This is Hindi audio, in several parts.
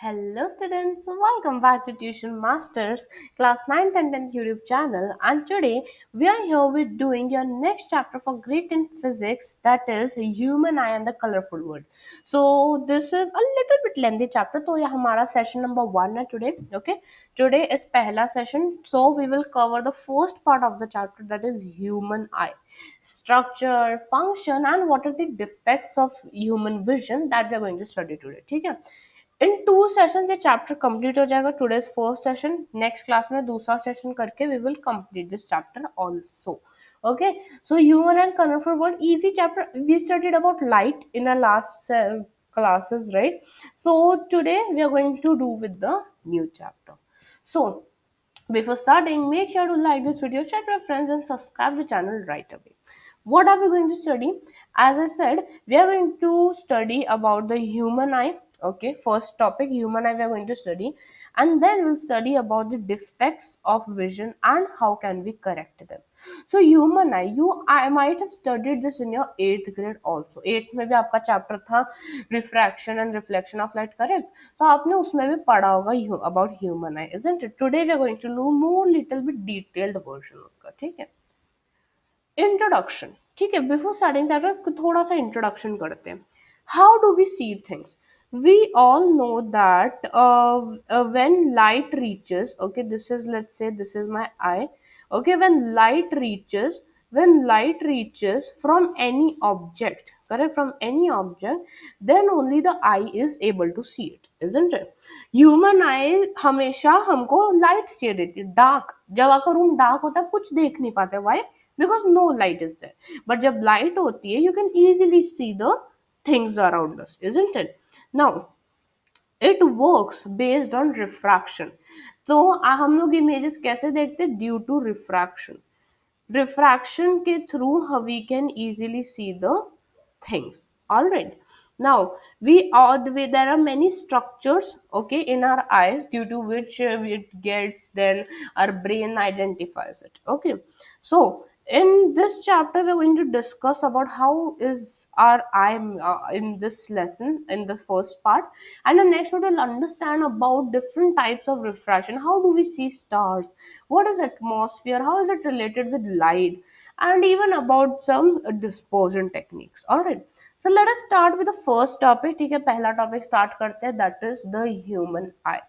Hello students, welcome back to Tuition Masters class 9th and 10th YouTube channel, and today we are here with doing your next chapter for grade 10 physics, that is human eye and the colorful world. So this is a little bit lengthy chapter, तो ये हमारा session number 1 है today. Okay, today is पहला session, so we will cover the first part of the chapter, that is human eye, structure, function and what are the defects of human vision that we are going to study today. ठीक है, इन 2 सेशन ये चैप्टर कंप्लीट हो जाएगा. Today's first session, next class में दूसरा सेशन करके we will complete this chapter also. Okay, so human and colorful world, easy chapter. We studied about light in our last classes, right? So today we are going to do with the new chapter. So before starting, make sure to like this video, share to your friends and subscribe the channel right away. What are we going to study? As I said, we are going to study about the human eye. Okay, first topic, human eye we are going to study, and then we'll study about the defects of vision and how can we correct them. So human eye, I might have studied this in your 8th grade also. 8th में भी आपका चैप्टर था refraction and reflection of light, correct? So आपने उसमें भी पढ़ा होगा about human eye, isn't it? Today we are going to know more little bit detailed version उसका. ठीक है, इंट्रोडक्शन. ठीक है, बिफोर स्टार्टिंग दैट थोड़ा सा इंट्रोडक्शन करते हैं. How do we see things? We all know that when light reaches, okay, this is, let's say this is my eye. Okay, when light reaches from any object, correct, from any object, then only the eye is able to see it, isn't it? Human आई हमेशा हमको लाइट चाहिए देती है. डार्क, जब आपका रूम डार्क होता है कुछ देख नहीं पाते. Y? Because no light is there. But जब light होती है, you can easily see the things around us, isn't it? Now it works based on refraction. तो हम लोग इमेजेस कैसे देखते हैं? Due to refraction. रिफ्रैक्शन के through we can easily see the things. All right. Now there are many structures, okay, in our eyes, due to which it gets, then our brain identifies it. Okay, so in this chapter we're going to discuss about how is our eye in this lesson, in the first part, and the next we will understand about different types of refraction. How do we see stars? What is atmosphere? How is it related with light? And even about some dispersion techniques. All right, so let us start with the first topic. ठीक है, पहला टॉपिक स्टार्ट करते हैं, that is the human eye.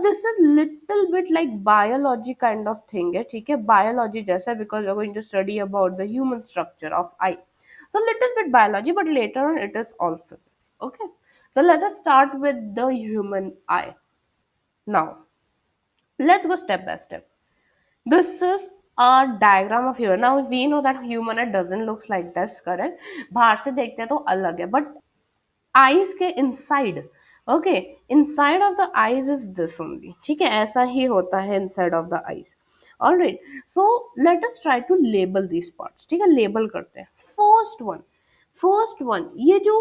This is little bit like biology kind of thing है. ठीक है, biology जैसा, because we are going to study about the human structure of eye. So little bit biology, but later on it is all physics. Okay, so let us start with the human eye. Now let's go step by step. This is a diagram of human. Now we know that human eye doesn't looks like this, correct? बाहर से देखते हैं तो अलग है, but eyes के inside, okay, inside of the eyes is this only. ठीक है, ऐसा ही होता है inside of the eyes. All right, so let us try to label these parts. ठीक है, label करते हैं. First one, ये जो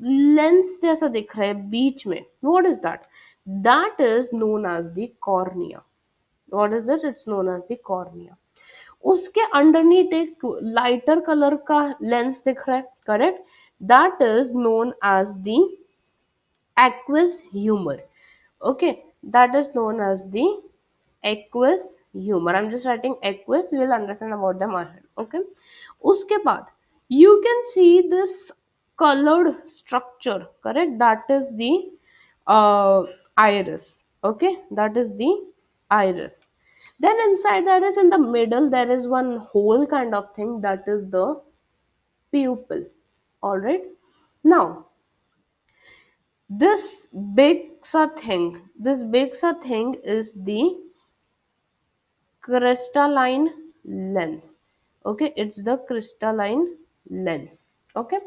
लेंस जैसा दिख रहा है बीच में, what is that? That is known as the cornea. What is this? It's known as the cornea. उसके अंडरनीथ एक लाइटर कलर का लेंस दिख रहा है, correct? That is known as the aqueous humor. Okay, that is known as the aqueous humor. I'm just writing aqueous, we will understand about them ahead. Okay, उसके बाद you can see this colored structure, correct? That is the iris. Okay, that is the iris. Then inside that is, in the middle there is one whole kind of thing, that is the pupil. All right, now this big sa thing is the crystalline lens. Okay, it's the crystalline lens. Okay,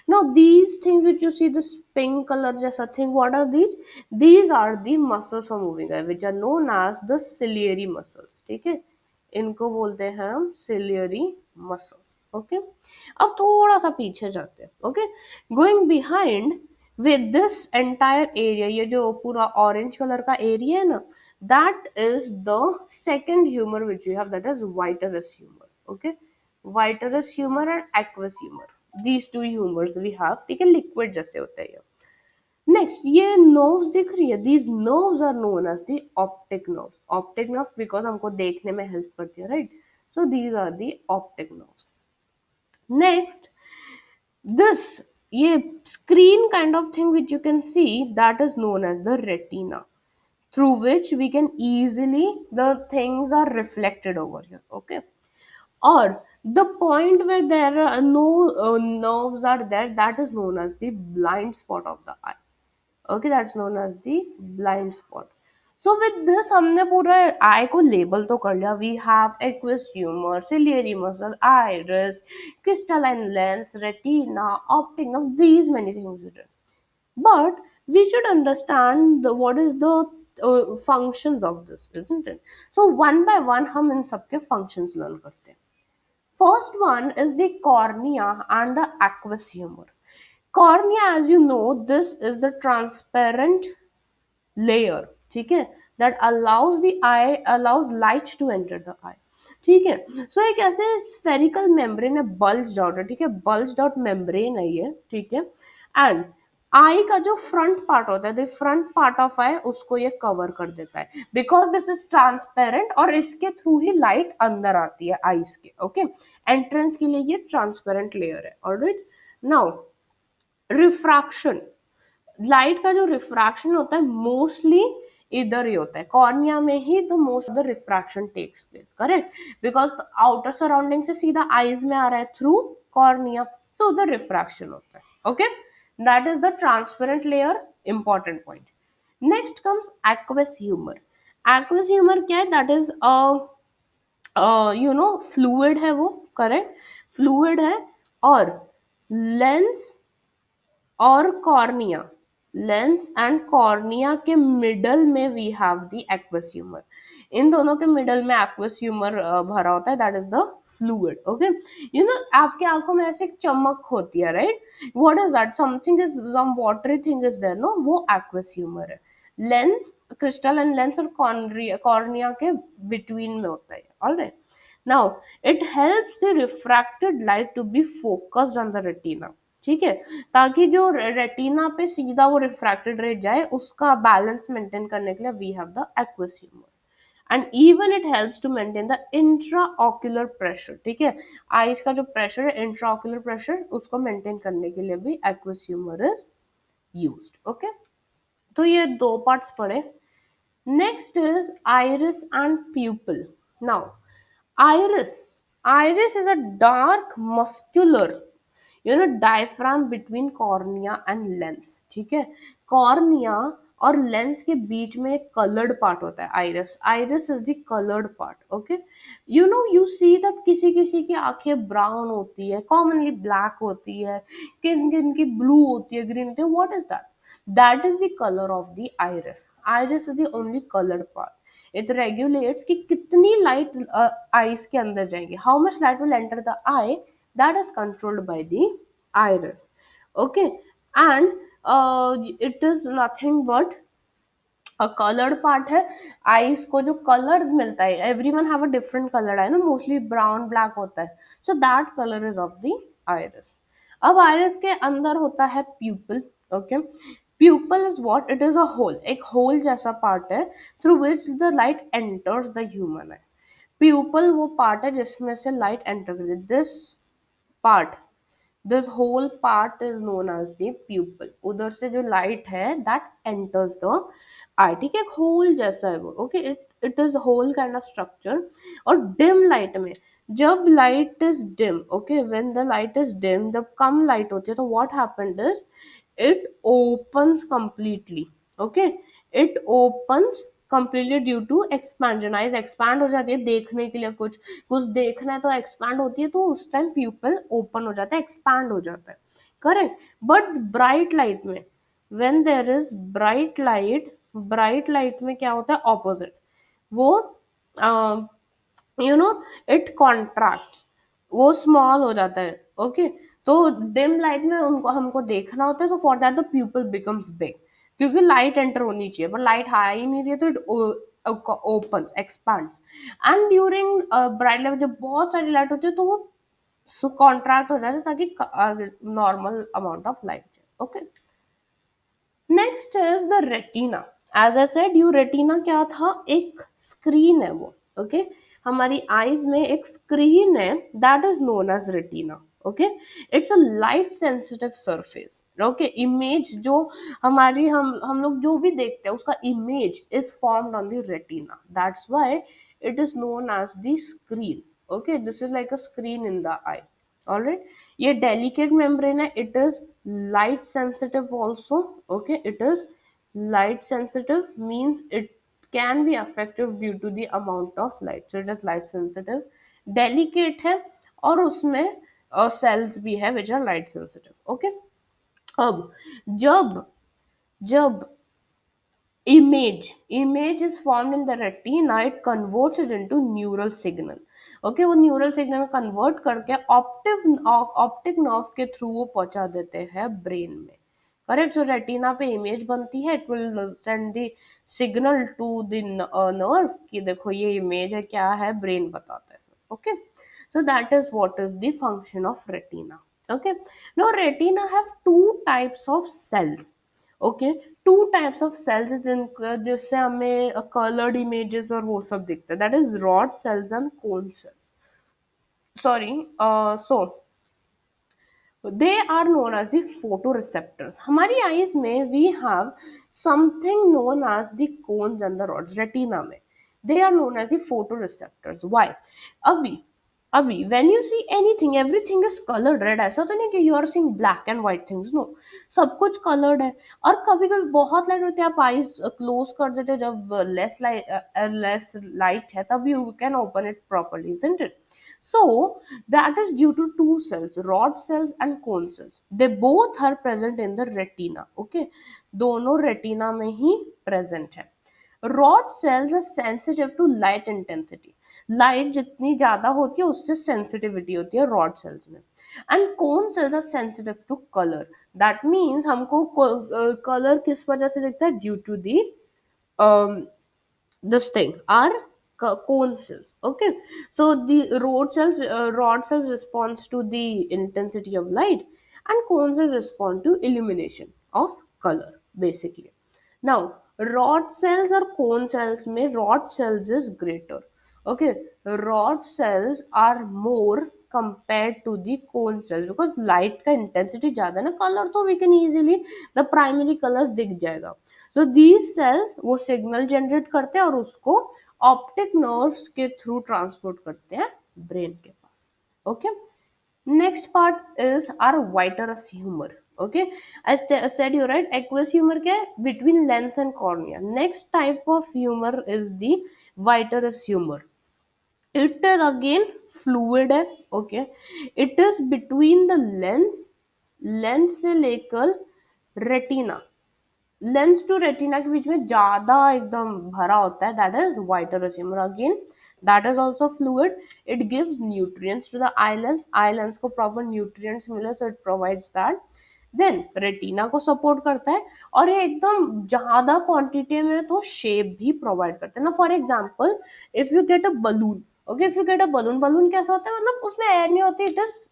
now these things which you see, this pink color jaisa thing, what are these? These are the muscles for moving eye, which are known as the ciliary muscles. ठीक है, इनको बोलते हैं हम ciliary muscles. Okay, अब थोड़ा सा पीछे जाते हैं. Okay, going behind with this entire area, ये जो पूरा ऑरेंज कलर का एरिया है ना, that is the second humor which we have, that is vitreous humor. Okay, vitreous humor and aqueous humor, these two humors we have. ठीक है, लिक्विड जैसे होते हैं ये. नेक्स्ट ये नर्व्स दिख रही है, these nerves are known as the optic nerves, optic nerves because हमको देखने में हेल्प करती है, right? So these are the optic nerves. Next, this ये screen kind of thing which you can see, that is known as the retina, through which we can easily the things are reflected over here, okay? Or the point where there are no nerves are there, that is known as the blind spot of the eye, okay? That's known as the blind spot. So with this हमने पूरा आई को लेबल तो कर लिया. We have aqueous humor, ciliary muscle, iris, crystalline lens, retina, optic nerve, these many things are there. But we should understand what is the functions of this, isn't it? So one by one हम इन सबके functions learn करते हैं. First one is the cornea and the aqueous humor. Cornea, as you know, this is the transparent layer, ठीक है, that allows the eye, allows light to enter the eye, ठीक है. सो एक ऐसे स्फेरिकल मेम्ब्रेन है, बल्ज आउट है, ठीक है, बल्ज आउट मेम्ब्रेन है ये, ठीक है. एंड आई का जो फ्रंट पार्ट होता है, द फ्रंट पार्ट ऑफ आई, उसको ये कवर कर देता है बिकॉज दिस इज ट्रांसपेरेंट, और इसके थ्रू ही लाइट अंदर आती है आईज के, ओके. एंट्रेंस के लिए ये ट्रांसपेरेंट लेयर है, ऑलराइट. नाउ रिफ्रैक्शन, लाइट का जो रिफ्रैक्शन होता है मोस्टली इधर ही होता है, कॉर्निया में ही तो most of the refraction takes place, correct, because outer surrounding से सीधा आईज में आ रहा है थ्रू कॉर्निया, सो उधर रिफ्रैक्शन होता है, okay. That is the transparent layer, important point. Next comes aqueous humour. Aqueous humour क्या है? दैट इज फ्लूइड है वो, करेक्ट, फ्लूइड है. और लेंस और कॉर्निया, लेंस एंड कॉर्निया के मिडल में we have the aqueous humour. इन दोनों के मिडल में एक्वस ह्यूमर भरा होता है, that is the fluid, okay. आपके आंखों में ऐसे एक चमक होती है, right? What is that? Something is, some watery thing is there, no, वो एक्वस ह्यूमर है. लेंस, क्रिस्टल एंड लेंस और कॉर्निया के बिटवीन में होता है, alright. Now it helps the refracted light to be focused on the retina, ठीक है, ताकि जो रेटिना पे सीधा वो रिफ्रैक्टेड रे जाए, उसका बैलेंस मेंटेन करने के लिए we have the aqueous humour. And even it helps to maintain the intraocular pressure, ठीक है, आईज का जो प्रेशर है, इंट्राऑक्यूलर प्रेशर, उसको मेंटेन करने के लिए भी aqueous humour is used, okay. तो ये दो पार्ट्स पढ़े. Next is iris and प्यूपिल. Now iris, iris is a dark muscular diaphragm between cornea and lens, ठीक है. कॉर्निया और लेंस के बीच में एक कलर्ड पार्ट होता है, iris. Iris is the coloured part, okay. You see that किसी किसी की आंखें ब्राउन होती है, कॉमनली ब्लैक होती है, किन किन की ब्लू होती है, ग्रीन होती है. What is that? That is the colour of the iris. Iris is the only coloured part. It regulates कि कितनी लाइट आईज के अंदर जाएगी, how much light will enter the I, that is controlled by the iris, okay. And it is nothing but coloured part है. आईज को जो कलर मिलता है, everyone have a different colour है ना, मोस्टली ब्राउन ब्लैक होता है, so that colour is of the iris. अब आइरिस के अंदर होता है pupil, okay. Pupil is what? It is a hole, एक होल जैसा पार्ट है through which the light enters the human eye. Pupil वो पार्ट है जिसमें से लाइट एंटर करती है. This part, this whole part is known as the pupil. उधर से जो लाइट है that enters the eye, ठीक है, एक होल जैसा है वो, okay. It is hole kind of structure. और डिम लाइट में, जब light is dim, okay, when the light is dim, जब कम लाइट होती है, तो what happened is it opens completely, okay. It opens completely due to expansion. Eyes expand हो जाती है देखने के लिए, कुछ कुछ देखना है तो एक्सपैंड होती है, तो उस टाइम प्यूपल ओपन हो जाता है, एक्सपैंड हो जाता है, करेक्ट. बट ब्राइट लाइट में, when there is bright light, bright light में क्या होता है? ऑपोजिट. वो इट कॉन्ट्रैक्ट्स, वो स्मॉल हो जाता है, ओके. तो डिम लाइट में उनको हमको देखना होता है, so for that the pupal becomes big, क्योंकि लाइट एंटर होनी चाहिए, पर लाइट हाई नहीं रही है, तो it open expands. And during bright light, जब बहुत सारी लाइट होती है, तो वो कॉन्ट्रैक्ट हो जाता है ताकि normal amount of light, okay. Next is the retina. As I said you, retina क्या था, एक स्क्रीन है वो. ओके, हमारी आईज में एक स्क्रीन है, that is known as retina. Okay, it's a light sensitive surface. Okay, image जो हमारी हम लोग जो भी देखते हैं उसका image is formed on the retina, that's why it is known as the screen. Okay, this is like a screen in the eye. All right, ये delicate membrane है, it is light sensitive also. Okay, it is light sensitive means it can be affected due to the amount of light, so it is light sensitive, delicate है, और उसमें cells भी है which are light sensitive. Okay, अब जब जब image is formed in the retina, it converts it into neural signal. Okay, वो न्यूरल सिग्नल कन्वर्ट करके ऑप्टिक नर्व के थ्रू वो पहुंचा देते हैं ब्रेन में. करेक्ट. सो रेटिना पे इमेज बनती है, it will send the signal to the nerve कि देखो ये इमेज है, क्या है, ब्रेन बताता है. Okay, so that is what is the function of retina. Okay, now retina have two types of cells. Okay, two types of cells जिससे हमें कलर्ड इमेजेस और वो सब दिखता है, that is rod cells and cone cells. Sorry, so they are known as the photoreceptors. हमारी आईज में we have something known as the cones and the rods. Retina में they are known as the photoreceptors. Why? अभी अभी when you see anything, everything is coloured, right? ऐसा तो नहीं कि you are seeing black and white things, no, सब कुछ कलर्ड है. और कभी कभी बहुत लाइट होती है, आप आईज क्लोज कर देते हो, जब लेस लाइट है तब you can open it properly, isn't it? So that is due to two cells, rod cells and cone cells. They both are present in the retina. Okay, दोनों retina में ही present है. Rod cells are sensitive to light intensity. Light जितनी ज़्यादा होती है उससे sensitivity होती है rod cells में. And cone cells are sensitive to color. That means हमको color किस वजह से दिखता है? Due to the um, this thing are cone cells. Okay, so the rod cells responds to the intensity of light, and cone cells respond to illumination of color basically. Now rod cells or cone cells में rod cells is greater. Okay, rod cells are more compared to the cone cells because light का intensity ज़्यादा है ना, color तो we can easily the primary colors दिख जाएगा. So these cells वो signal generate करते हैं और उसको optic nerves के through transport करते हैं brain के पास. Okay, next part is our vitreous humor. Okay, as I said you right, aqueous humor क्या है? Between lens and cornea. Next type of humor is the vitreous humor. It is again fluid है. Okay, it is between the lens से लेकर retina, लेंस टू रेटिना के बीच में ज्यादा एकदम भरा होता है, that is vitreous humor. Again that is also fluid. It gives nutrients to the eye lens को प्रॉपर न्यूट्रिएंट्स मिले, so it provides that. Then retina को सपोर्ट करता है, और ये एकदम ज्यादा क्वांटिटी में तो शेप भी प्रोवाइड करते हैं ना. For example, if you get a balloon, okay, if you get a balloon, balloon कैसा होता है, मतलब उसमें एयर नहीं होती, it is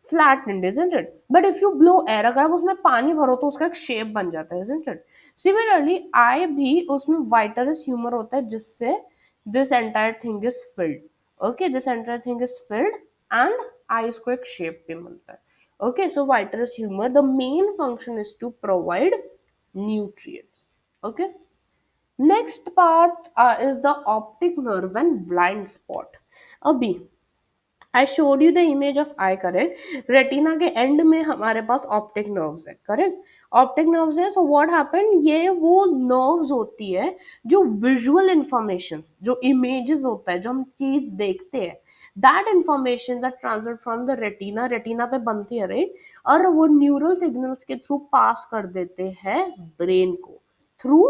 flattened, isn't it? But if you blow air, अगर आप उसमें पानी भरो तो उसका एक शेप बन जाता है, isn't it? Similarly, आई भी उसमें वाइटरस ह्यूमर होता है जिससे this entire thing is filled. Okay, this entire thing is filled and eyes को एक shape भी मिलता है. Okay, so vitreous humour, the main function is to provide nutrients. Okay. Next part is the optic nerve and blind spot. अभी I showed you the image of I, correct. Retina के एंड में हमारे पास ऑप्टिक नर्व्स है, करेक्ट. ऑप्टिक नर्व्स है, सो व्हाट हैपन, ये वो नर्व्स होती है जो विजुअल इंफॉर्मेशन, जो इमेजेस होता है, जो हम चीज देखते हैं, that information are transfer from the retina, retina पे बनती है, राइट, और वो न्यूरल सिग्नल्स के थ्रू पास कर देते हैं ब्रेन को through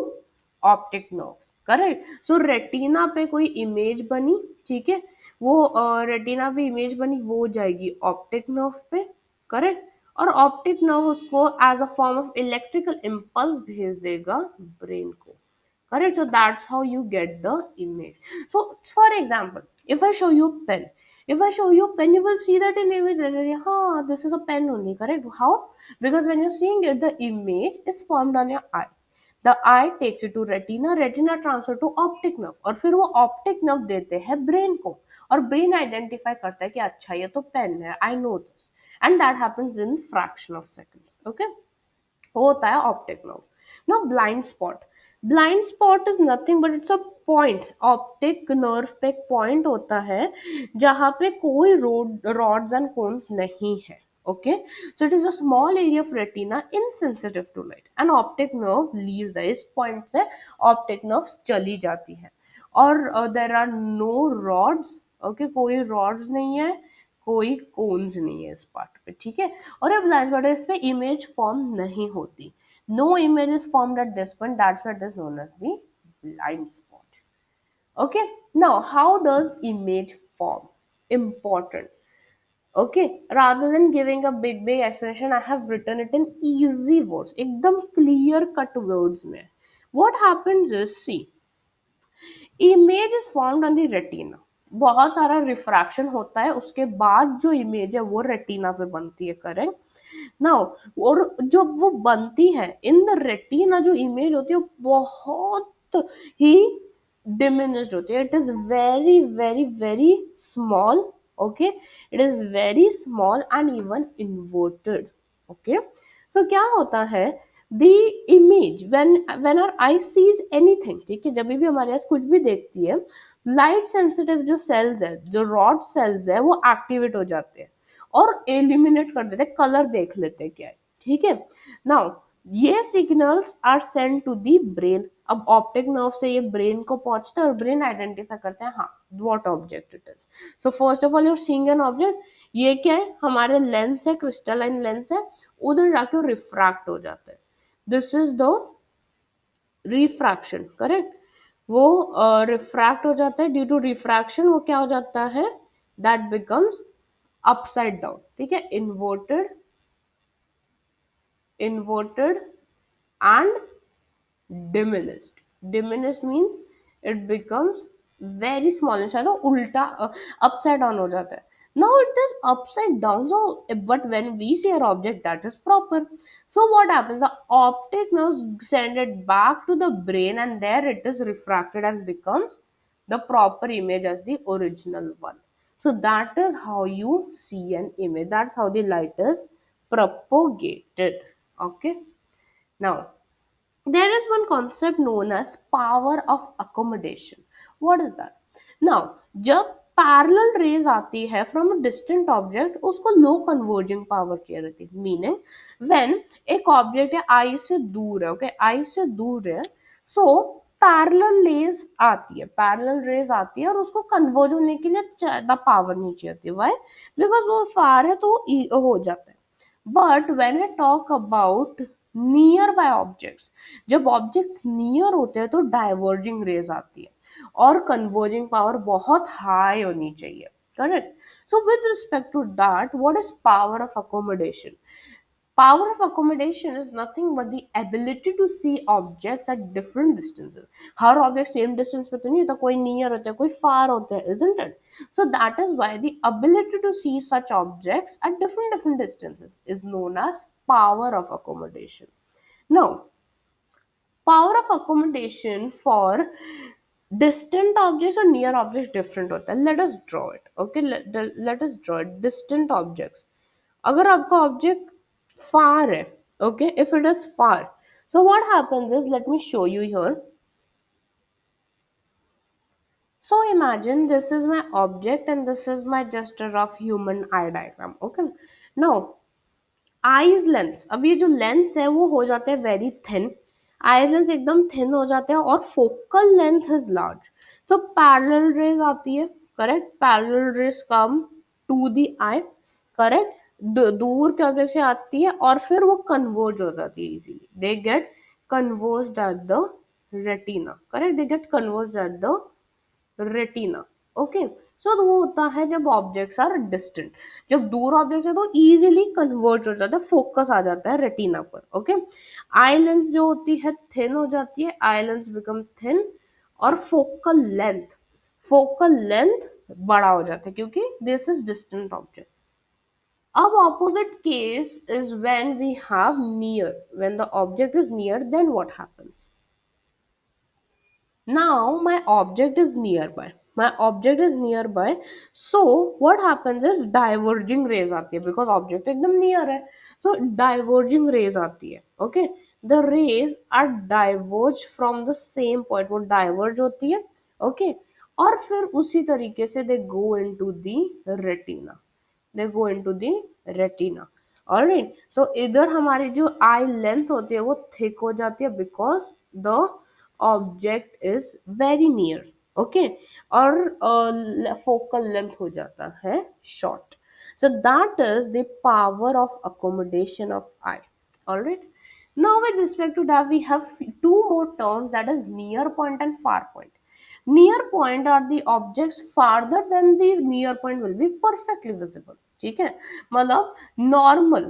optic nerve. Correct. So retina पे कोई इमेज बनी, ठीक है, वो रेटिना पे इमेज बनी, वो जाएगी ऑप्टिक नर्व पे. करेक्ट. और ऑप्टिक नर्व उसको as a form of electrical impulse भेज देगा ब्रेन को. Correct. So that's how you get the image. So for example, if I show you pen, If I show you a pen, you will see that in image. Huh, this is a pen only, correct? How? Because when you're seeing it, the image is formed on your eye. The eye takes it to retina, retina transfer to optic nerve, और फिर वो optic nerve देते हैं brain को, और brain identify करता है कि अच्छा ये तो pen है, I know this, and that happens in fraction of seconds. Okay, वो होता है optic nerve. Now blind spot. Blind spot is nothing but it's a point. Optic nerve पे एक point होता है जहाँ पे कोई rods and cones नहीं है. Okay, so it is a small area of retina insensitive to light. And optic nerve leaves the इस point से optic nerves चली जाती है. और there are no rods. Okay, कोई rods नहीं है, कोई कोन्स नहीं है इस पार्ट पे, ठीक है. और ये ब्लाइंड स्पॉट है, इसमें इमेज फॉर्म नहीं होती. No image is formed at this point, that's what is known as the blind spot. Okay, now how does image form? Important. Okay, rather than giving a big explanation, I have written it in easy words, एकदम clear cut words में. What happens is, see, image is formed on the retina. बहुत सारा रिफ्रैक्शन होता है, उसके बाद जो इमेज है वो रेटिना पे बनती है, करेक्ट. नाउ, और जब वो बनती है इन द रेटिना, जो इमेज होती है वो बहुत ही डिमिनिश्ड होती है. It is very very very small. Okay, it is very small and even inverted. Okay, so क्या होता है, the image when our eye sees anything, ठीक है, जब भी हमारे पास कुछ भी देखती है, लाइट सेंसिटिव जो सेल्स है, जो रॉड सेल्स है, वो एक्टिवेट हो जाते हैं और एलिमिनेट कर देते हैं, कलर देख लेते हैं क्या है, ठीक है. नाउ ये signals are send to the brain. अब ऑप्टिक नर्व से ये ब्रेन को पहुंचता है और ब्रेन आइडेंटिफाई करते हैं, हाँ, what object it is. So first of all you are seeing an object. ये क्या है, हमारे लेंस है, क्रिस्टलाइन लेंस है, उधर जाके रिफ्रैक्ट हो जाता है. This is the refraction, correct. वो रिफ्रैक्ट हो जाता है. ड्यू टू रिफ्रैक्शन वो क्या हो जाता है, दैट बिकम्स अपसाइड डाउन, ठीक है, inverted, inverted and diminished. Diminished means it becomes very small inside, ulta upside down हो जाता है. Now it is upside down, so but when we see an object, that is proper. So what happens, the optic nerves send it back to the brain and there it is refracted and becomes the proper image as the original one. So that is how you see an image, that's how the light is propagated. Okay, now there is one concept known as power of accommodation. What is that? Now जब पैरेलल रेज आती है फ्रॉम अ डिस्टेंट ऑब्जेक्ट, उसको लो कन्वर्जिंग पावर की रहती है. मीनिंग व्हेन एक ऑब्जेक्ट है आई से दूर है, ओके, आई से दूर है, सो पैरेलल रेज आती है, पैरेलल रेज आती है और उसको कन्वर्ज होने के लिए ज्यादा पावर नहीं चाहिए. व्हाई? बिकॉज वो फार है तो हो जाता है. But when I talk about near by objects, जब ऑब्जेक्ट्स नियर होते हैं तो डाइवर्जिंग रेज आती है और कन्वर्जिंग पावर बहुत हाई होनी चाहिए, correct. So with respect to that, what is power of accommodation? Power of accommodation is nothing but the ability to see objects at different distances. Her object same distance पे तो नहीं होता, कोई near होता है, कोई far होता है, isn't it? So that is why the ability to see such objects at different distances is known as power of accommodation. Now, power of accommodation for distant objects और near objects different होता है. Let us draw it. Okay, let us draw it. Distant objects. अगर आपका ऑब्जेक्ट फार है, okay, if it is far, so what happens is, let me show you here. So imagine this is my object and this is my just a rough human I diagram. Okay, now eyes lens, अब ये जो लेंस है वो हो जाते हैं वेरी थिन, आईज लेंस एकदम थिन हो जाते हैं और फोकल लेंथ इज लार्ज. तो पैरेलल रेज आती है, correct, parallel raise come to the I, correct, दूर के ऑब्जेक्ट से आती है और फिर वो कन्वर्ज हो जाती है easily. They get converged at the retina, correct, they get converged at the retina. Okay, so वो होता है जब ऑब्जेक्ट्स आर डिस्टेंट, जब दूर ऑब्जेक्ट्स है तो इजीली कन्वर्ट हो जाता है, फोकस आ जाता है रेटिना पर. ओके, आई लेंस जो होती है थिन हो जाती है, आई लेंस बिकम थिन और फोकल लेंथ, फोकल लेंथ बड़ा हो जाता है क्योंकि दिस इज डिस्टेंट ऑब्जेक्ट. अब opposite case is when we have near. When the object is near, then what happens? Now my object is nearby. My object is nearby. So what happens is diverging rays आती है because object एकदम near है. So diverging rays आती है. Okay. The rays are diverge from the same point. वो diverge होती है. Okay. और फिर उसी तरीके से they go into the retina. They go into the retina. Alright. So इधर हमारी जो eye lens होती है वो thick हो जाती है because the object is very near. Okay. और focal length हो जाता है short. So that is the power of accommodation of eye. Alright. Now with respect to that we have two more terms, that is near point and far point. Near point are the objects farther than the near point will be perfectly visible. ठीक है, मतलब normal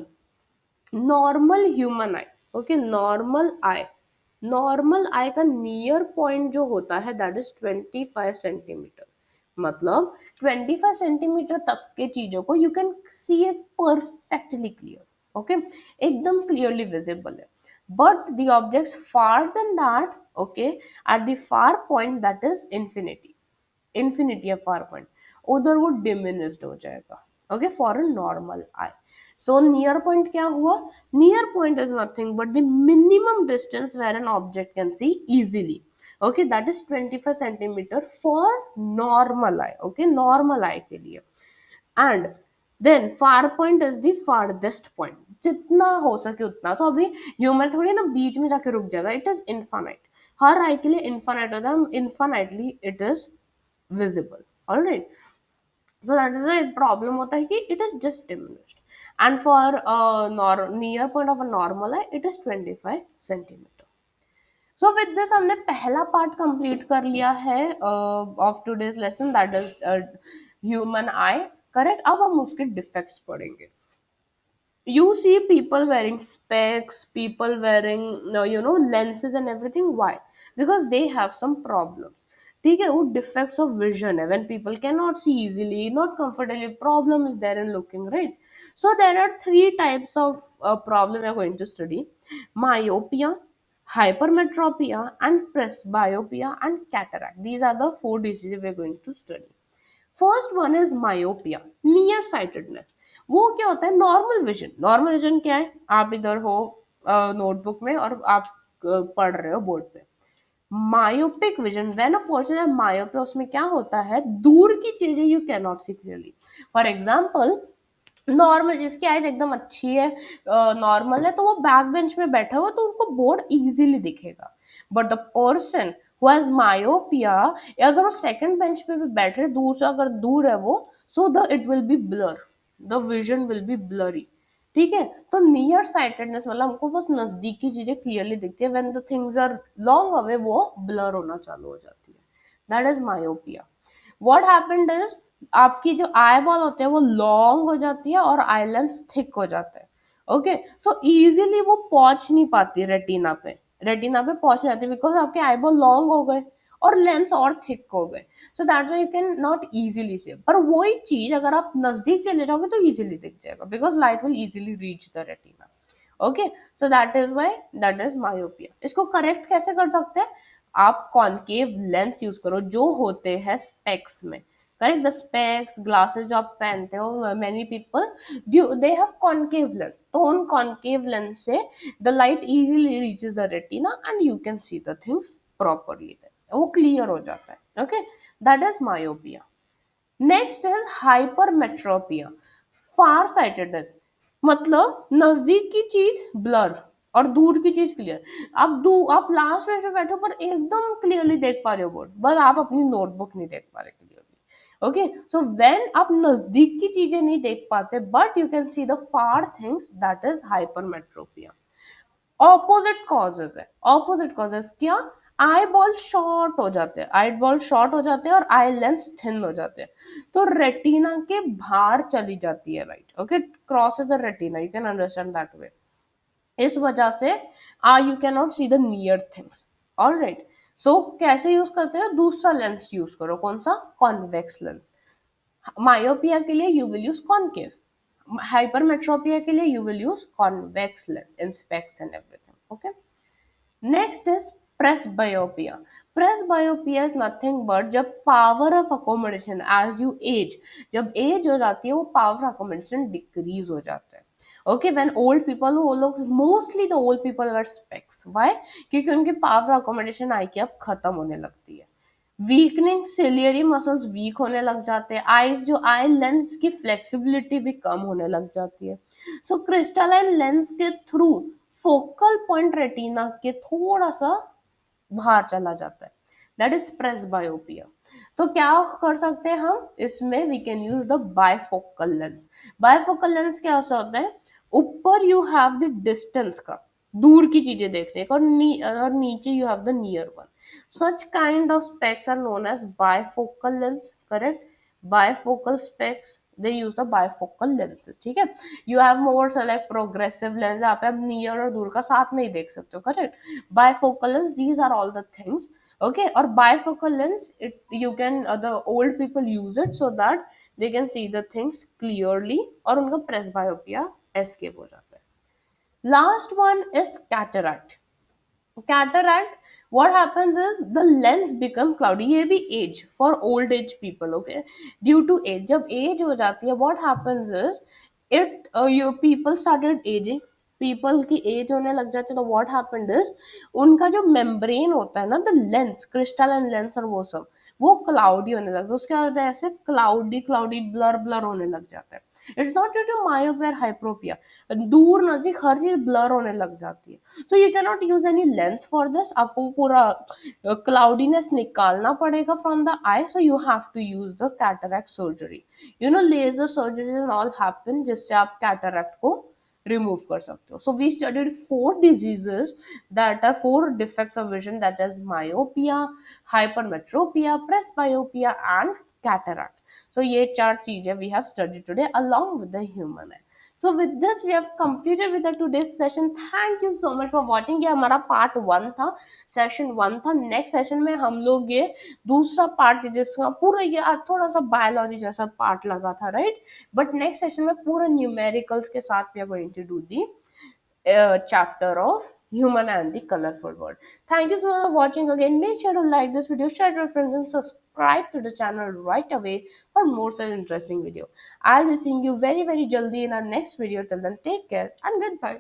normal human eye. Okay, normal eye का नियर पॉइंट जो होता है दैट इज 25 सेंटीमीटर. मतलब 25 सेंटीमीटर तक के चीजों को you can see it perfectly clear. Okay, एकदम क्लियरली विजिबल है. But the objects far than that, okay, at the far point that is infinity है फार पॉइंट, उधर वो डिमिनिस्ड हो जाएगा. Okay, for a normal eye. So near point क्या हुआ? Near point is nothing but the minimum distance where an object can see easily. Okay, that is 25 centimetre for normal eye. Okay, normal eye के लिए. And then far point is the farthest point, जितना हो सके उतना. तो अभी ह्यूमन थोड़ी ना बीच में जाके रुक जाएगा. It is infinite. हर आई के लिए इनफाइनाइट होता है, infinitely it is visible. All right. So that is the problem होता है कि it is just diminished. And for near point of a normal eye, it is 25 centimeter. So with this हमने पहला part complete कर लिया है of today's lesson, that is human eye. Correct. अब हम उसके defects पढ़ेंगे. You see people wearing specs, people wearing lenses and everything. Why? Because they have some problems. ठीक है, वो defects of vision है. When people cannot see easily, not comfortably, problem is there in looking, right? So there are three types of problem we are going to study: myopia, hypermetropia, and presbyopia and cataract. These are the four diseases we are going to study. First one is myopia, near sightedness. वो क्या होता है? Normal vision. नॉर्मल विजन क्या है? आप इधर हो नोटबुक में और आप पढ़ रहे हो बोर्ड पे. Myopic vision, when a person है मायोपिया, उसमें क्या होता है? दूर की चीजें you can not see clearly. For example, normal जिसकी आइज एकदम अच्छी है, नॉर्मल है, तो वो बैक बेंच में बैठा हुआ तो उनको बोर्ड इजीली दिखेगा. But the person who has myopia, अगर वो सेकंड बेंच पे भी बैठ रहे, दूर से अगर दूर है वो, so the it will be blur, the vision will be blurry. ठीक है, तो नियर साइटेडनेस मतलब हमको बस नजदीक की चीजें क्लियरली दिखती है. When the things are long away वो ब्लर होना चालू हो जाती है. That is myopia. What happened is, आपकी जो आई बॉल होते हैं वो लॉन्ग हो जाती है और आई लेंस थिक हो जाता है. ओके, सो इजीली वो पहुंच नहीं पाती रेटिना पे. रेटिना पे पहुंच नहीं आती बिकॉज आपके आई बॉल लॉन्ग हो गए और लेंस और थिक हो गए. So that's why you can not easily से. पर वही चीज अगर आप नजदीक से ले जाओगे तो इजीली दिख जाएगा because light will easily reach the retina. Okay, so that is why that is myopia. इसको करेक्ट कैसे कर सकते हैं? आप कॉनकेव लेंस यूज करो जो होते हैं स्पेक्स में. करेक्ट, द स्पेक्स ग्लासेस जो आप पहनते हो, many people they have concave lens. तो उन कॉनकेव लेंस से the light easily reaches the retina and you can see the things properly. वो क्लियर हो जाता है. Okay, that is myopia. Next is hypermetropia, far sightedness. मतलब नजदीक की चीज ब्लर और दूर की चीज क्लियर. आप लास्ट में जो बैठे हो पर एकदम क्लियरली देख पा रहे हो बोर्ड, बस आप अपनी नोटबुक नहीं देख पा रहे क्लियरली. ओके, सो व्हेन आप नजदीक की चीजें नहीं देख पाते but you can see the far things, that is hypermetropia. Opposite causes है. ऑपोजिट कॉजेज क्या? आई बॉल शॉर्ट हो जाते हैं, आई बॉल शॉर्ट हो जाते हैं और आई लेंस थिन हो जाते हैं. तो रेटिना के बाहर चली जाती है, right. Okay, cross the retina, you can understand that way. इस वजह से you can not see the near things. All right. कैसे यूज करते हो, दूसरा लेंस यूज करो, कौन सा, कॉन्वेक्स लेंस। मायोपिया के लिए you will use concave, hypermetropia के लिए you will use convex lens in specs and everything. Okay, next is presbyopia. Presbyopia is nothing but जब power of accommodation as you age, जब एज हो जाती है वो पावर accommodation डिक्रीज हो जाता है। ओके, व्हेन ओल्ड पीपल, वो लोग mostly the old people wear specs, why, क्योंकि उनकी पावर अकोमोडेशन आई की अब खत्म होने लगती है। वीकनिंग, सिलियरी मसल्स वीक होने लग जाते हैं, आईज जो आई लेंस की फ्लेक्सिबिलिटी भी कम होने लग जाती है। सो क्रिस्टलाइन लेंस के थ्रू फोकल पॉइंट रेटिना के थोड़ा सा बाहर चला जाता है, दैट इज प्रेसबायोपिया। तो क्या कर सकते हैं हम इसमें, we can use the bifocal lens. Bifocal lens क्या होता है, ऊपर यू हैव द डिस्टेंस का, दूर की चीजें देखने का, और नीचे you have the near one. Such kind of specs are known as bifocal lens, correct? Bifocal specs, they use the bifocal lenses, ठीक है। You have more select progressive lens, यहाँ पे आप नियर और दूर का साथ में ही देख सकते हो, correct. Bifocal lens, these are all the things, okay। और bifocal lens, it you can the old people use it so that they can see the things clearly, और उनका presbyopia escape हो जाता है। Last one is cataract। Cataract, what happens is the lens become cloudy, ये भी age, for old age people, okay, due to age, जब age हो जाती है what happens is it your people started aging, people की एज होने लग जाती है, तो व्हाट हैपेंड इज उनका जो मेम्ब्रेन होता है ना, द लेंस, क्रिस्टलाइन लेंस और वो सब, वो क्लाउडी होने लगता है, उसके वजह से क्लाउडी क्लाउडी ब्लर ब्लर होने लग जाता है। It's not due to myopia, hyperopia, दूर नजदीक हर चीज ब्लर होने लग जाती है। So you can not use any lens for this, आपको पूरा क्लाउडीनेस निकालना पड़ेगा from the eye, so you have to use the cataract surgery. You know laser surgery and all happen, जिससे आप कैटरैक्ट को रिमूव कर सकते हो। So we studied 4 diseases that are 4 defects of vision, that is myopia, hypermetropia, presbyopia and cataract. So ये 4 चीजें we have studied today along with the human eye. So with this we have completed with the today's session. Thank you so much for watching. ये हमारा पार्ट 1 था, सेशन 1 था। नेक्स्ट सेशन में हम लोग ये दूसरा पार्ट, जिसका पूरा ये थोड़ा सा बायोलॉजी जैसा पार्ट लगा था, राइट, बट नेक्स्ट सेशन में पूरा न्यूमेरिकल्स के साथ we are going to do the chapter of human and the colorful world. Thank you so much for watching again. Make sure to like this video, share to your friends and subscribe to the channel right away for more such interesting video. I'll be seeing you very jaldi in our next video. Till then, take care and goodbye.